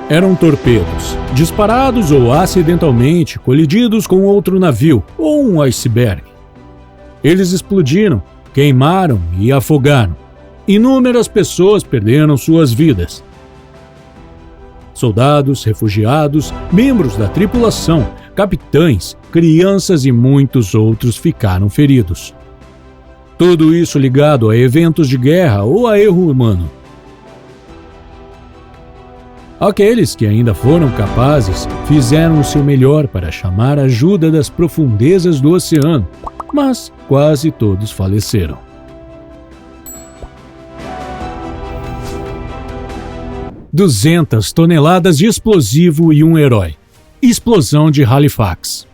Eram torpedos, disparados ou acidentalmente colididos com outro navio ou um iceberg. Eles explodiram, queimaram e afogaram. Inúmeras pessoas perderam suas vidas. Soldados, refugiados, membros da tripulação, capitães, crianças e muitos outros ficaram feridos. Tudo isso ligado a eventos de guerra ou a erro humano. Aqueles que ainda foram capazes fizeram o seu melhor para chamar ajuda das profundezas do oceano, mas quase todos faleceram. "200 toneladas de explosivo e um herói. Explosão de Halifax."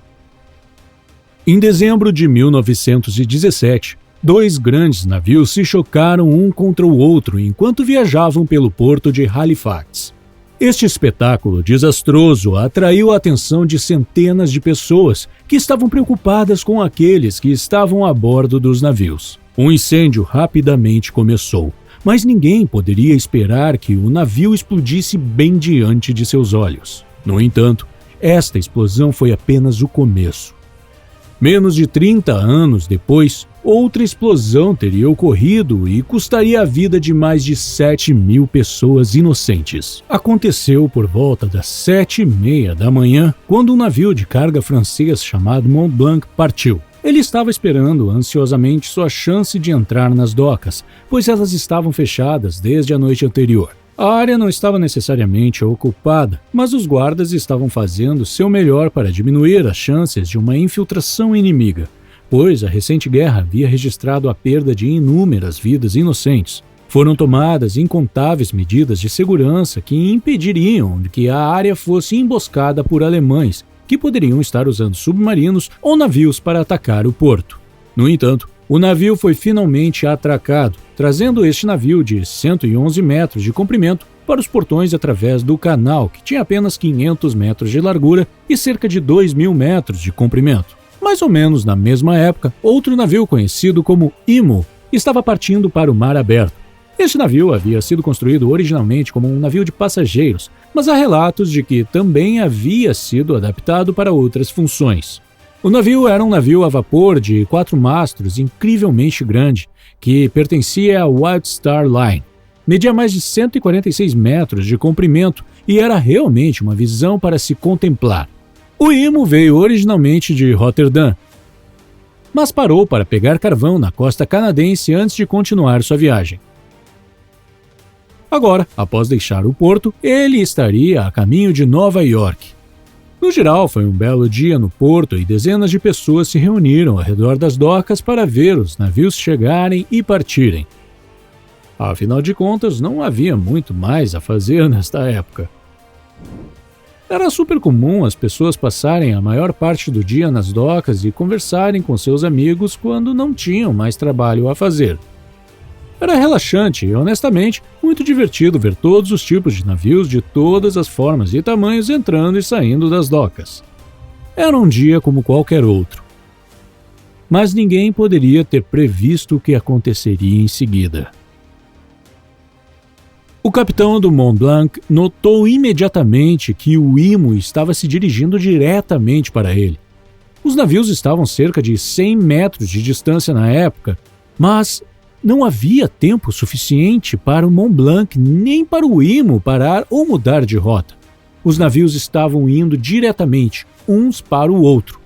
Em dezembro de 1917, 2 grandes navios se chocaram um contra o outro enquanto viajavam pelo porto de Halifax. Este espetáculo desastroso atraiu a atenção de centenas de pessoas que estavam preocupadas com aqueles que estavam a bordo dos navios. Um incêndio rapidamente começou, mas ninguém poderia esperar que o navio explodisse bem diante de seus olhos. No entanto, esta explosão foi apenas o começo. Menos de 30 anos depois, outra explosão teria ocorrido e custaria a vida de mais de 7.000 pessoas inocentes. Aconteceu por volta das 7h30 da manhã, quando um navio de carga francês chamado Mont Blanc partiu. Ele estava esperando ansiosamente sua chance de entrar nas docas, pois elas estavam fechadas desde a noite anterior. A área não estava necessariamente ocupada, mas os guardas estavam fazendo seu melhor para diminuir as chances de uma infiltração inimiga, pois a recente guerra havia registrado a perda de inúmeras vidas inocentes. Foram tomadas incontáveis medidas de segurança que impediriam que a área fosse emboscada por alemães, que poderiam estar usando submarinos ou navios para atacar o porto. No entanto, o navio foi finalmente atracado, trazendo este navio de 111 metros de comprimento para os portões através do canal, que tinha apenas 500 metros de largura e cerca de 2.000 metros de comprimento. Mais ou menos na mesma época, outro navio conhecido como Imo estava partindo para o mar aberto. Este navio havia sido construído originalmente como um navio de passageiros, mas há relatos de que também havia sido adaptado para outras funções. O navio era um navio a vapor de 4 mastros incrivelmente grande, que pertencia à White Star Line. Media mais de 146 metros de comprimento e era realmente uma visão para se contemplar. O Imo veio originalmente de Roterdã, mas parou para pegar carvão na costa canadense antes de continuar sua viagem. Agora, após deixar o porto, ele estaria a caminho de Nova York. No geral, foi um belo dia no porto e dezenas de pessoas se reuniram ao redor das docas para ver os navios chegarem e partirem. Afinal de contas, não havia muito mais a fazer nesta época. Era super comum as pessoas passarem a maior parte do dia nas docas e conversarem com seus amigos quando não tinham mais trabalho a fazer. Era relaxante e, honestamente, muito divertido ver todos os tipos de navios de todas as formas e tamanhos entrando e saindo das docas. Era um dia como qualquer outro. Mas ninguém poderia ter previsto o que aconteceria em seguida. O capitão do Mont Blanc notou imediatamente que o Imo estava se dirigindo diretamente para ele. Os navios estavam cerca de 100 metros de distância na época, mas não havia tempo suficiente para o Mont Blanc nem para o Imo parar ou mudar de rota. Os navios estavam indo diretamente, uns para o outro.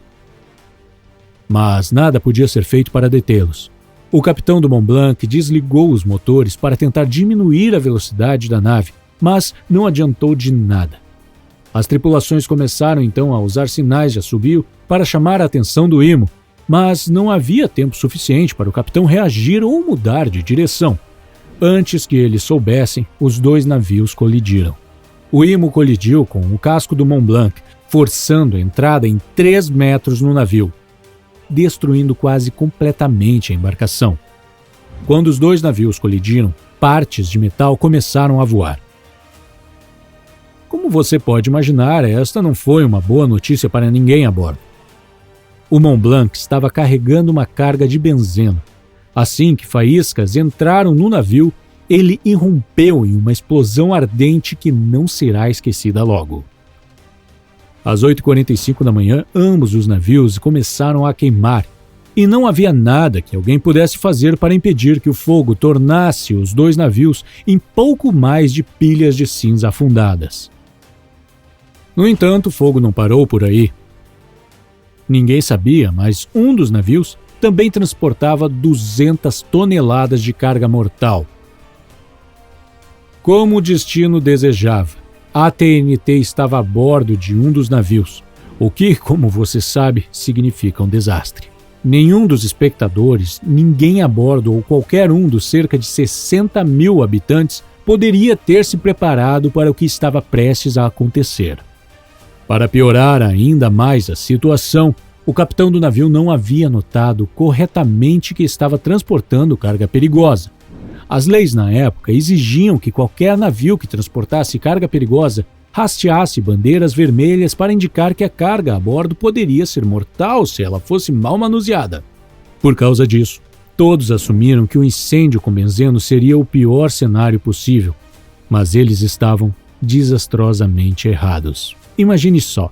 Mas nada podia ser feito para detê-los. O capitão do Mont Blanc desligou os motores para tentar diminuir a velocidade da nave, mas não adiantou de nada. As tripulações começaram então a usar sinais de assobio para chamar a atenção do Imo, mas não havia tempo suficiente para o capitão reagir ou mudar de direção. Antes que eles soubessem, os 2 navios colidiram. O Imo colidiu com o casco do Mont Blanc, forçando a entrada em 3 metros no navio, destruindo quase completamente a embarcação. Quando os 2 navios colidiram, partes de metal começaram a voar. Como você pode imaginar, esta não foi uma boa notícia para ninguém a bordo. O Mont Blanc estava carregando uma carga de benzeno. Assim que faíscas entraram no navio, ele irrompeu em uma explosão ardente que não será esquecida logo. Às 8h45 da manhã, ambos os navios começaram a queimar, e não havia nada que alguém pudesse fazer para impedir que o fogo tornasse os dois navios em pouco mais de pilhas de cinza afundadas. No entanto, o fogo não parou por aí. Ninguém sabia, mas um dos navios também transportava 200 toneladas de carga mortal. Como o destino desejava, a TNT estava a bordo de um dos navios, o que, como você sabe, significa um desastre. Nenhum dos espectadores, ninguém a bordo ou qualquer um dos cerca de 60 mil habitantes poderia ter se preparado para o que estava prestes a acontecer. Para piorar ainda mais a situação, o capitão do navio não havia notado corretamente que estava transportando carga perigosa. As leis na época exigiam que qualquer navio que transportasse carga perigosa hasteasse bandeiras vermelhas para indicar que a carga a bordo poderia ser mortal se ela fosse mal manuseada. Por causa disso, todos assumiram que o incêndio com benzeno seria o pior cenário possível, mas eles estavam desastrosamente errados. Imagine só,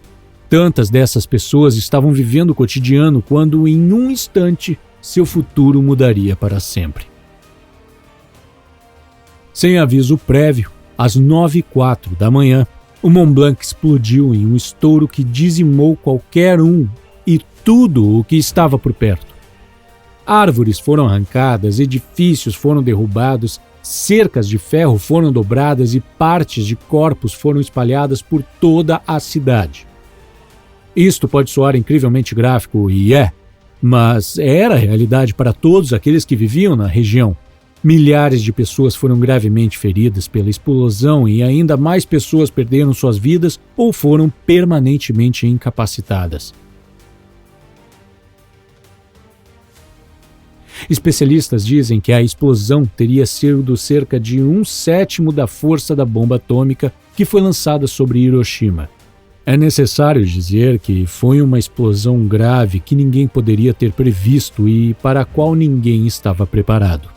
tantas dessas pessoas estavam vivendo o cotidiano quando, em um instante, seu futuro mudaria para sempre. Sem aviso prévio, às 9h04 da manhã, o Mont Blanc explodiu em um estouro que dizimou qualquer um e tudo o que estava por perto. Árvores foram arrancadas, edifícios foram derrubados, cercas de ferro foram dobradas e partes de corpos foram espalhadas por toda a cidade. Isto pode soar incrivelmente gráfico, e mas era a realidade para todos aqueles que viviam na região. Milhares de pessoas foram gravemente feridas pela explosão e ainda mais pessoas perderam suas vidas ou foram permanentemente incapacitadas. Especialistas dizem que a explosão teria sido cerca de 1/7 da força da bomba atômica que foi lançada sobre Hiroshima. É necessário dizer que foi uma explosão grave que ninguém poderia ter previsto e para a qual ninguém estava preparado.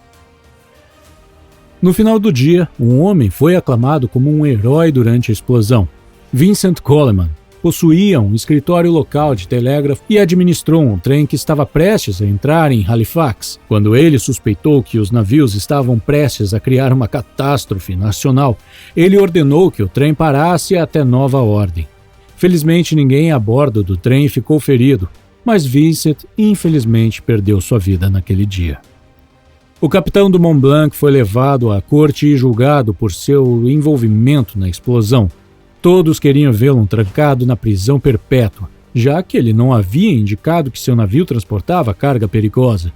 No final do dia, um homem foi aclamado como um herói durante a explosão. Vincent Coleman possuía um escritório local de telégrafo e administrou um trem que estava prestes a entrar em Halifax. Quando ele suspeitou que os navios estavam prestes a criar uma catástrofe nacional, ele ordenou que o trem parasse até nova ordem. Felizmente, ninguém a bordo do trem ficou ferido, mas Vincent, infelizmente, perdeu sua vida naquele dia. O capitão do Mont Blanc foi levado à corte e julgado por seu envolvimento na explosão. Todos queriam vê-lo trancado na prisão perpétua, já que ele não havia indicado que seu navio transportava carga perigosa.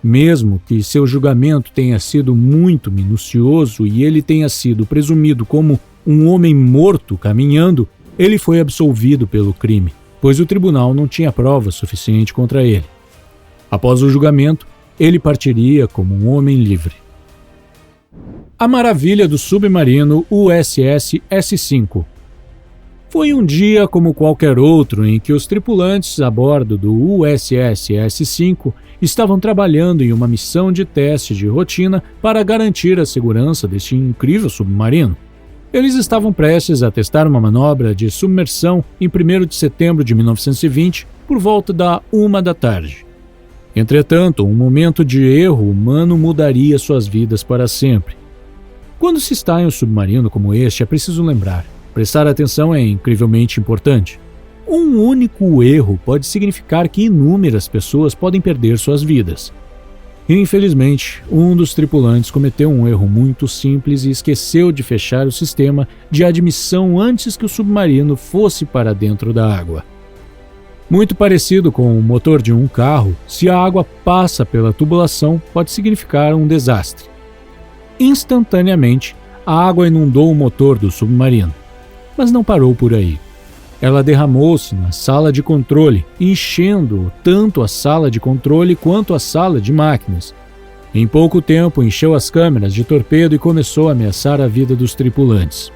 Mesmo que seu julgamento tenha sido muito minucioso e ele tenha sido presumido como um homem morto caminhando, ele foi absolvido pelo crime, pois o tribunal não tinha prova suficiente contra ele. Após o julgamento, ele partiria como um homem livre. A maravilha do submarino USS S-5. Foi um dia como qualquer outro em que os tripulantes a bordo do USS S-5 estavam trabalhando em uma missão de teste de rotina para garantir a segurança deste incrível submarino. Eles estavam prestes a testar uma manobra de submersão em 1º de setembro de 1920, por volta da 1h da tarde. Entretanto, um momento de erro humano mudaria suas vidas para sempre. Quando se está em um submarino como este, é preciso lembrar: prestar atenção é incrivelmente importante. Um único erro pode significar que inúmeras pessoas podem perder suas vidas. Infelizmente, um dos tripulantes cometeu um erro muito simples e esqueceu de fechar o sistema de admissão antes que o submarino fosse para dentro da água. Muito parecido com o motor de um carro, se a água passa pela tubulação, pode significar um desastre. Instantaneamente, a água inundou o motor do submarino. Mas não parou por aí. Ela derramou-se na sala de controle, enchendo tanto a sala de controle quanto a sala de máquinas. Em pouco tempo, encheu as câmeras de torpedo e começou a ameaçar a vida dos tripulantes.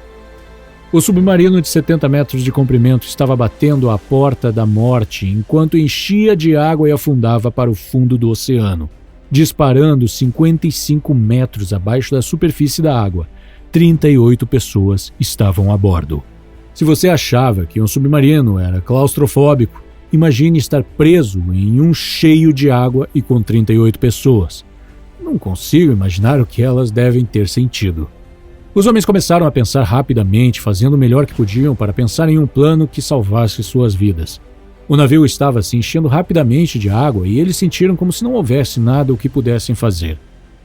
O submarino de 70 metros de comprimento estava batendo à porta da morte enquanto enchia de água e afundava para o fundo do oceano. disparando 55 metros abaixo da superfície da água. 38 pessoas estavam a bordo. Se você achava que um submarino era claustrofóbico, imagine estar preso em um cheio de água e com 38 pessoas. Não consigo imaginar o que elas devem ter sentido. Os homens começaram a pensar rapidamente, fazendo o melhor que podiam para pensar em um plano que salvasse suas vidas. O navio estava se enchendo rapidamente de água e eles sentiram como se não houvesse nada o que pudessem fazer.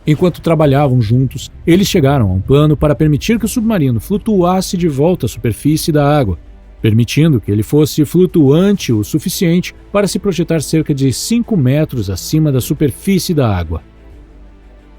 Enquanto trabalhavam juntos, eles chegaram a um plano para permitir que o submarino flutuasse de volta à superfície da água, permitindo que ele fosse flutuante o suficiente para se projetar cerca de 5 metros acima da superfície da água.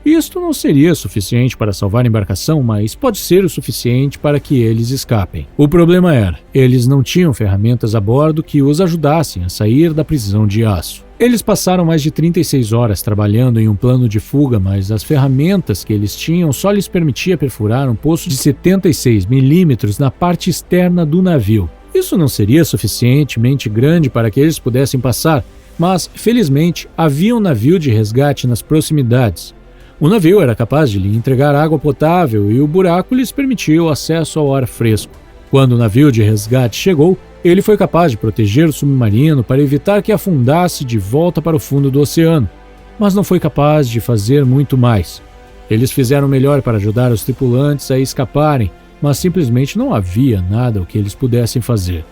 Isto não seria suficiente para salvar a embarcação, mas pode ser o suficiente para que eles escapem. O problema era, eles não tinham ferramentas a bordo que os ajudassem a sair da prisão de aço. Eles passaram mais de 36 horas trabalhando em um plano de fuga, mas as ferramentas que eles tinham só lhes permitia perfurar um poço de 76 milímetros na parte externa do navio. Isso não seria suficientemente grande para que eles pudessem passar, mas, felizmente, havia um navio de resgate nas proximidades. O navio era capaz de lhe entregar água potável e o buraco lhes permitia o acesso ao ar fresco. Quando o navio de resgate chegou, ele foi capaz de proteger o submarino para evitar que afundasse de volta para o fundo do oceano, mas não foi capaz de fazer muito mais. Eles fizeram o melhor para ajudar os tripulantes a escaparem, mas simplesmente não havia nada o que eles pudessem fazer.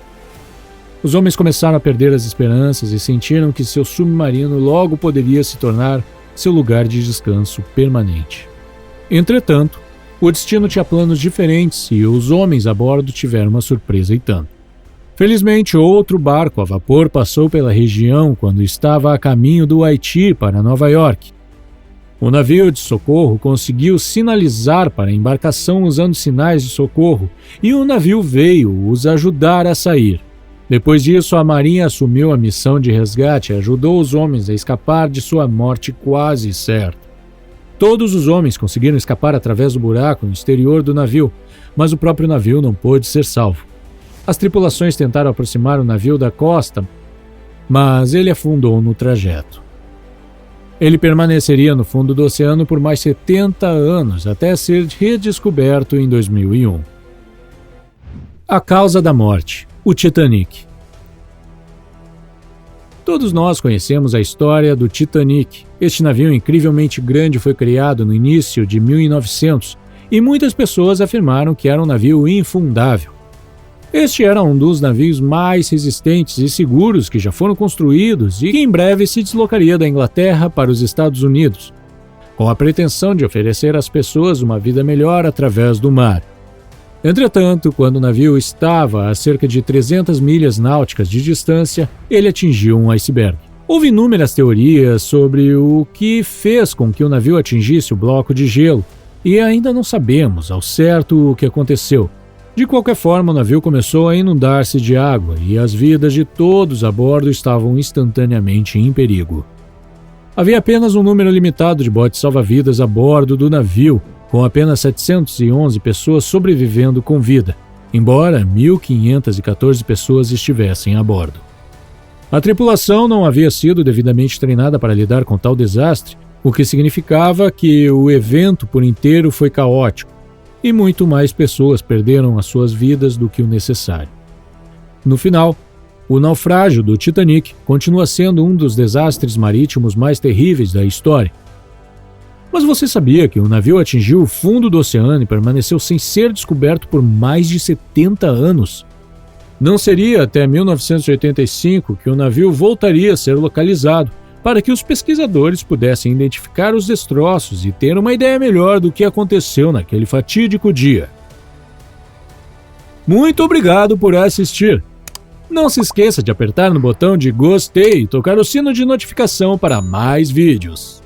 Os homens começaram a perder as esperanças e sentiram que seu submarino logo poderia se tornar seu lugar de descanso permanente. Entretanto, o destino tinha planos diferentes e os homens a bordo tiveram uma surpresa e tanto. Felizmente, outro barco a vapor passou pela região quando estava a caminho do Haiti para Nova York. O navio de socorro conseguiu sinalizar para a embarcação usando sinais de socorro e o navio veio os ajudar a sair. Depois disso, a Marinha assumiu a missão de resgate e ajudou os homens a escapar de sua morte quase certa. Todos os homens conseguiram escapar através do buraco no exterior do navio, mas o próprio navio não pôde ser salvo. As tripulações tentaram aproximar o navio da costa, mas ele afundou no trajeto. Ele permaneceria no fundo do oceano por mais 70 anos, até ser redescoberto em 2001. A causa da morte: o Titanic. Todos nós conhecemos a história do Titanic. Este navio incrivelmente grande foi criado no início de 1900 e muitas pessoas afirmaram que era um navio infundável. Este era um dos navios mais resistentes e seguros que já foram construídos e que em breve se deslocaria da Inglaterra para os Estados Unidos, com a pretensão de oferecer às pessoas uma vida melhor através do mar. Entretanto, quando o navio estava a cerca de 300 milhas náuticas de distância, ele atingiu um iceberg. Houve inúmeras teorias sobre o que fez com que o navio atingisse o bloco de gelo, e ainda não sabemos ao certo o que aconteceu. De qualquer forma, o navio começou a inundar-se de água e as vidas de todos a bordo estavam instantaneamente em perigo. Havia apenas um número limitado de botes salva-vidas a bordo do navio, com apenas 711 pessoas sobrevivendo com vida, embora 1.514 pessoas estivessem a bordo. A tripulação não havia sido devidamente treinada para lidar com tal desastre, o que significava que o evento por inteiro foi caótico, e muito mais pessoas perderam as suas vidas do que o necessário. No final, o naufrágio do Titanic continua sendo um dos desastres marítimos mais terríveis da história. Mas você sabia que o navio atingiu o fundo do oceano e permaneceu sem ser descoberto por mais de 70 anos? Não seria até 1985 que o navio voltaria a ser localizado, para que os pesquisadores pudessem identificar os destroços e ter uma ideia melhor do que aconteceu naquele fatídico dia. Muito obrigado por assistir! Não se esqueça de apertar no botão de gostei e tocar o sino de notificação para mais vídeos.